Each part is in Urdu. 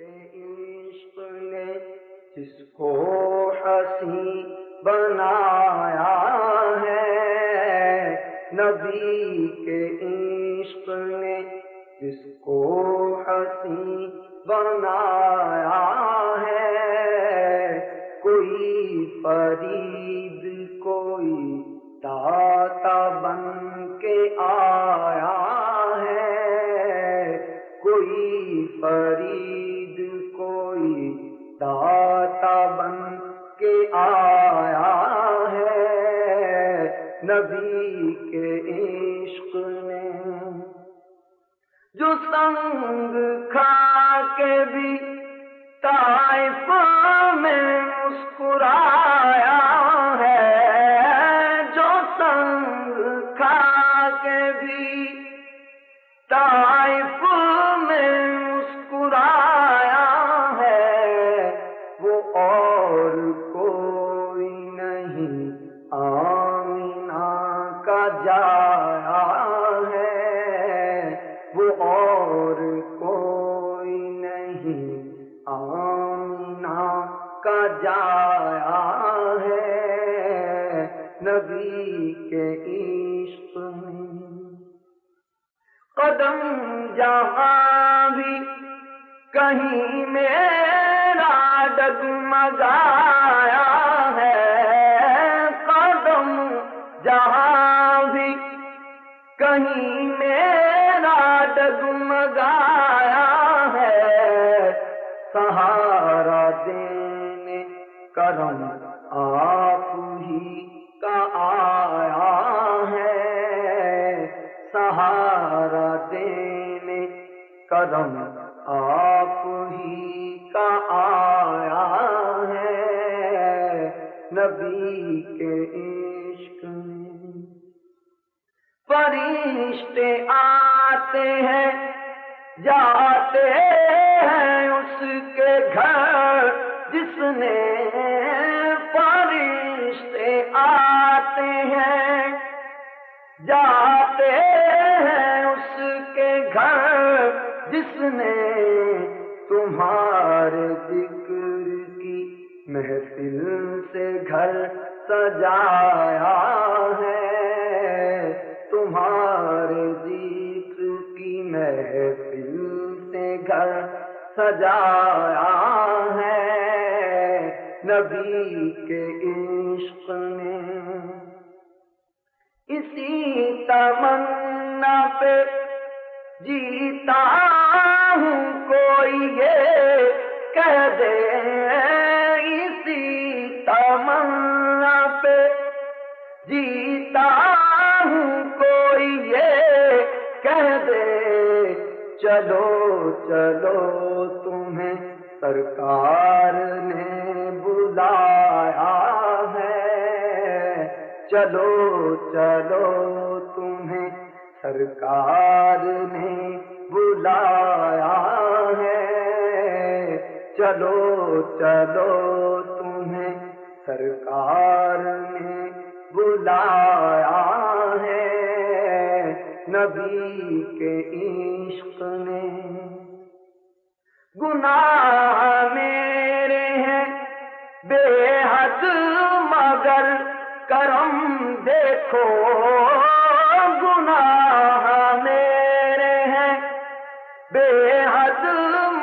کے عشق نے جس کو حسین بنایا ہے، نبی کے عشق نے جس کو حسین بنایا ہے، کوئی فرید کوئی داتا بن کے آیا ہے، کوئی فرید کوئی داتا بن کے آیا ہے، نبی کے عشق نے جو سنگ کھا کے بھی طائف میں مسکرایا ہے، جو سنگ کھا کے بھی طائف میں مسکرایا ہے، وہ اور کوئی نہیں آمینہ کا جایا ہے، وہ اور کوئی نہیں آمینہ کا جایا ہے، نبی کے عشق میں قدم جہاں بھی کہیں میرا ڈگمگایا ہے، قدم جہاں بھی کہیں میرا ڈگمگایا ہے، سہارا دینے کرم آپ ہی کا آیا ہے، سہارا دینے کرم آپ ہی کا آیا ہے، نبی کے عشق میں فرشتے آتے ہیں جاتے ہیں اس کے گھر جس نے، فرشتے آتے ہیں جاتے ہیں اس کے گھر جس نے، تمہارے ذکر کی محفل سے گھر سجایا ہے، تمہارے ذکر کی محفل سے گھر سجایا ہے، نبی کے عشق نے اسی تمنا پہ جیتا ہوں، کوئی یہ کہہ دے، اسی تمنا پہ جیتا ہوں، کوئی یہ کہہ دے، چلو چلو تمہیں سرکار نے بلایا ہے، چلو چلو تمہیں سرکار نے بلایا ہے، چلو چلو تمہیں سرکار نے بلایا ہے، نبی کے عشق نے گناہ میرے ہیں بے حد مگر کرم دیکھو، گناہ میرے ہیں بے حد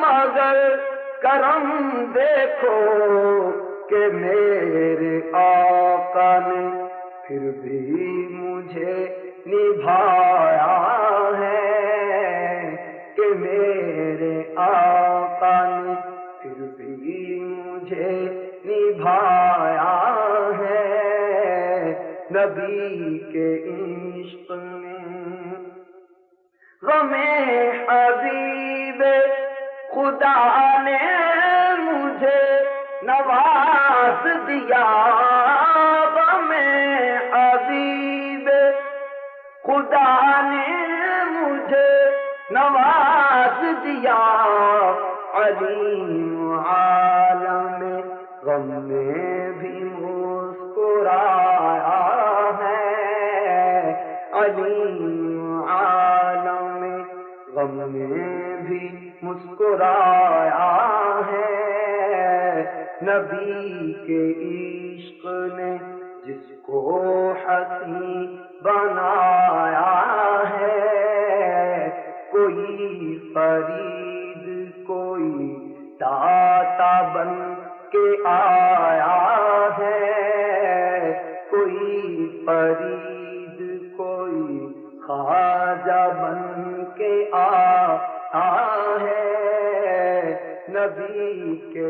مگر کرم دیکھو، کہ میرے آقا نے پھر بھی مجھے نبھایا ہے، کہ میرے آقا نے پھر بھی مجھے نبھایا ہے، نبی کے عشق میں غم حبیب خدا نے مجھے نواز دیا، غم حبیب خدا نے مجھے نواز دیا، علیم عالم غم میں بھی مسکرایا ہے، علیم عالم غم میں بھی مسکرایا ہے، نبی کے عشق نے جس کو حسین بنایا ہے، کوئی فرید کوئی داتا بن کے آیا ہے، کوئی فرید کوئی خواجہ بن کے آیا ہے، نبی کے